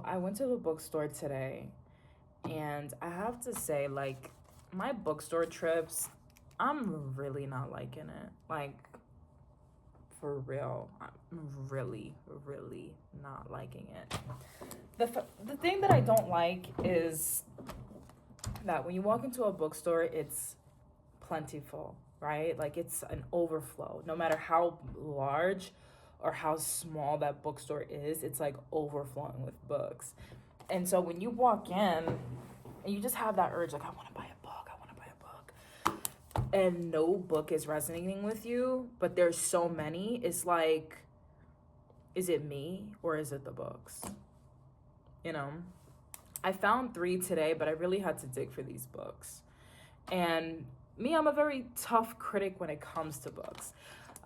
I went to the bookstore today, and I have to say, like, my bookstore trips, I'm really not liking it. Like, for real, I'm really, really not liking it. The thing that I don't like is that when you walk into a bookstore, it's plentiful, right? Like it's an overflow. No matter how large or how small that bookstore is, it's like overflowing with books. And so when you walk in and you just have that urge, like, I want to buy a book, I want to buy a book, and no book is resonating with you, but there's so many, it's like, is it me or is it the books? You know? I found 3 today, but I really had to dig for these books. And me, I'm a very tough critic when it comes to books.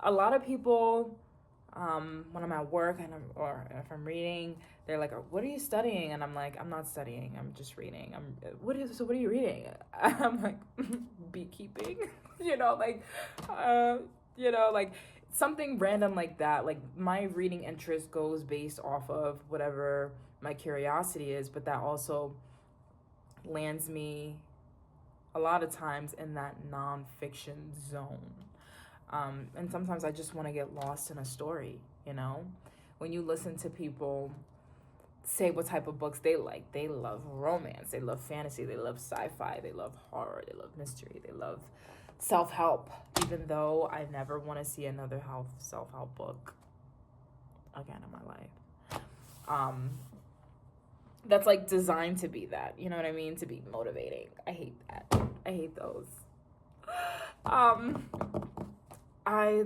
A lot of people, when I'm at work or if I'm reading, they're like, "What are you studying?" And I'm like, "I'm not studying. I'm just reading." What are you reading? I'm like, beekeeping, uh, like something random like that. Like my reading interest goes based off of whatever my curiosity is, but that also lands me a lot of times in that nonfiction zone. And sometimes I just want to get lost in a story, you know? When you listen to people say what type of books they like, they love romance, they love fantasy, they love sci-fi, they love horror, they love mystery, they love self-help, even though I never want to see another self-help book again in my life. That's like designed to be that, you know what I mean? To be motivating. I hate that. I hate those. I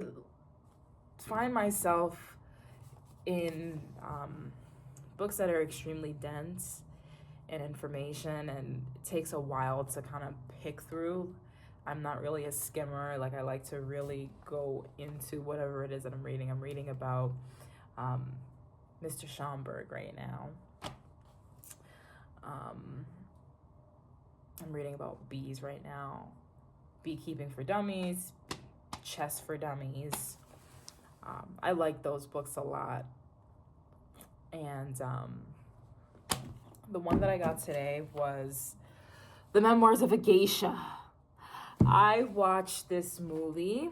find myself in books that are extremely dense in information, and it takes a while to kind of pick through. I'm not really a skimmer. Like I like to really go into whatever it is that I'm reading. I'm reading about Mr. Schomburg right now. I'm reading about bees right now. Beekeeping for Dummies, Chess for Dummies. I like those books a lot. And the one that I got today was The Memoirs of a Geisha. I watched this movie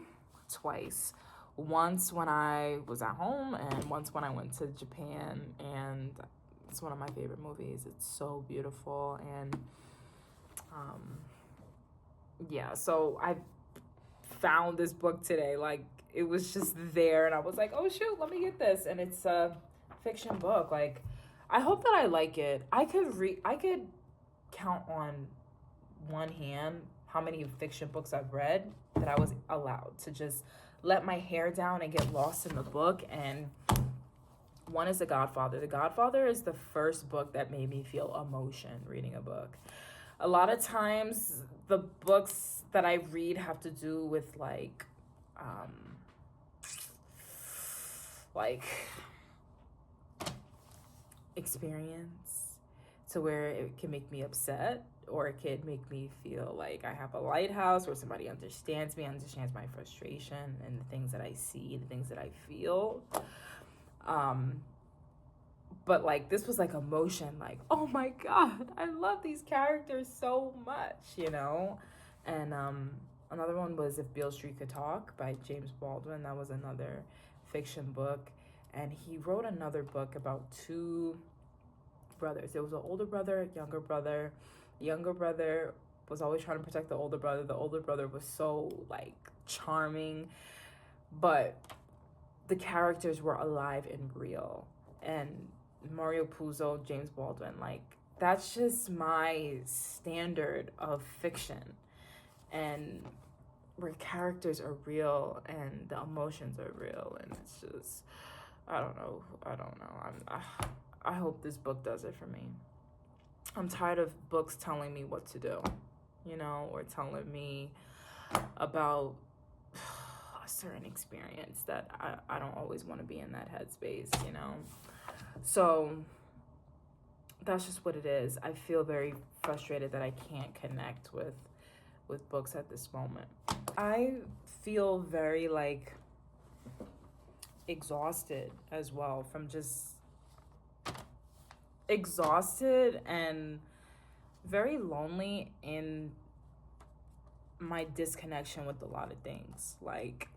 twice. Once when I was at home and once when I went to Japan, and it's one of my favorite movies. It's so beautiful. And yeah, so I found this book today. Like it was just there and I was like, oh shoot, let me get this. And it's a fiction book. Like I hope that I like it. I could count on one hand how many fiction books I've read that I was allowed to just let my hair down and get lost in the book. And one is The Godfather. The Godfather is the first book that made me feel emotion reading a book. A lot of times the books that I read have to do with like experience, to where it can make me upset or it could make me feel like I have a lighthouse or somebody understands me, understands my frustration and the things that I see, the things that I feel. But like this was like emotion, like, oh my God, I love these characters so much, you know? And another one was If Beale Street Could Talk by James Baldwin. That was another fiction book. And he wrote another book about 2 brothers. There was an older brother, a younger brother. The younger brother was always trying to protect the older brother. The older brother was so like charming, but the characters were alive and real. And Mario Puzo, James Baldwin, like that's just my standard of fiction. And where characters are real and the emotions are real, and it's just I don't know. I hope this book does it for me. I'm tired of books telling me what to do, you know, or telling me about a certain experience that I don't always want to be in that headspace, you know. So that's just what it is. I feel very frustrated that I can't connect with books at this moment. I feel very like exhausted as well from just exhausted and very lonely in my disconnection with a lot of things. Like,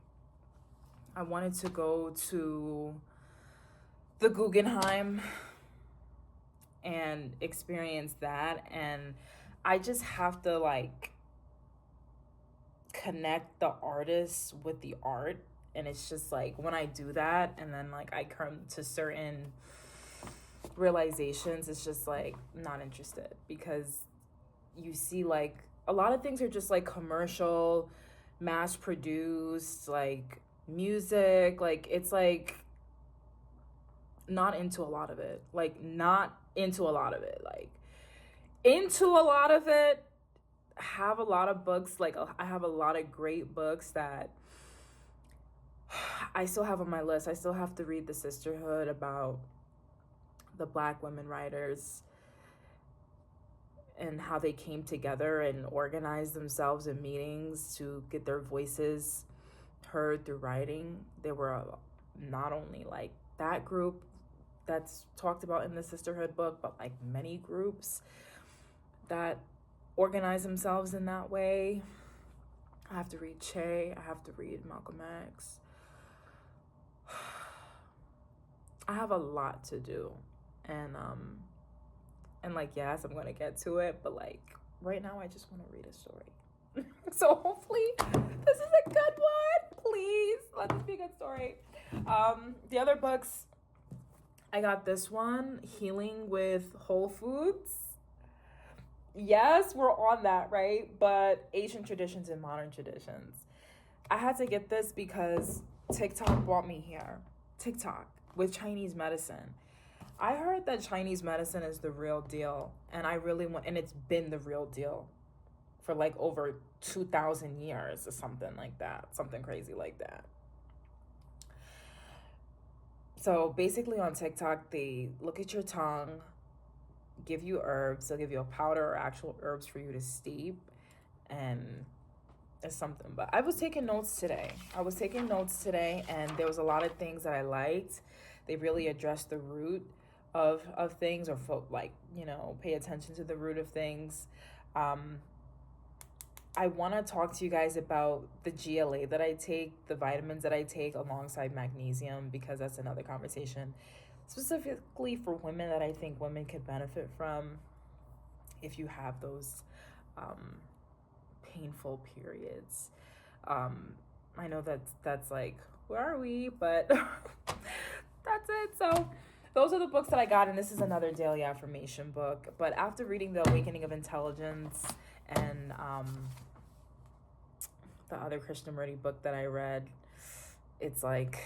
I wanted to go to the Guggenheim and experience that, and I just have to like connect the artist with the art. And it's just like when I do that and then like I come to certain realizations, it's just like not interested, because you see like a lot of things are just like commercial, mass produced, like music, like it's like not into a lot of it, like not into a lot of it, like into a lot of it. Have a lot of books, like I have a lot of great books that I still have on my list. I still have to read The Sisterhood, about the Black women writers and how they came together and organized themselves in meetings to get their voices heard through writing. There were not only like that group that's talked about in the Sisterhood book, but like many groups that organize themselves in that way. I have to read Che. I have to read Malcolm X. I have a lot to do, and like, yes, I'm gonna get to it, but like right now I just want to read a story. So hopefully this is a good one. Please let this be a good story. The other books, I got this one, Healing with Whole Foods. Yes, we're on that, right? But Asian traditions and modern traditions. I had to get this because TikTok brought me here. TikTok with Chinese medicine. I heard that Chinese medicine is the real deal, and I really want, and it's been the real deal for like over 2,000 years or something like that, something crazy like that. So basically on TikTok, they look at your tongue, give you herbs, they'll give you a powder or actual herbs for you to steep, and it's something. But I was taking notes today. And there was a lot of things that I liked. They really addressed the root of things, or like, you know, pay attention to the root of things. I want to talk to you guys about the GLA that I take, the vitamins that I take alongside magnesium, because that's another conversation specifically for women that I think women could benefit from if you have those painful periods. I know that's like, where are we? But that's it. So those are the books that I got, and this is another daily affirmation book. But after reading The Awakening of Intelligence and the other Krishnamurti book that I read, it's like,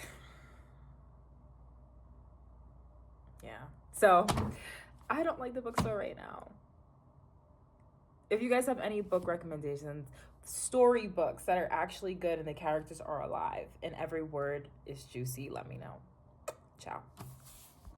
yeah. So I don't like the bookstore right now. If you guys have any book recommendations, story books that are actually good and the characters are alive and every word is juicy, let me know. Ciao.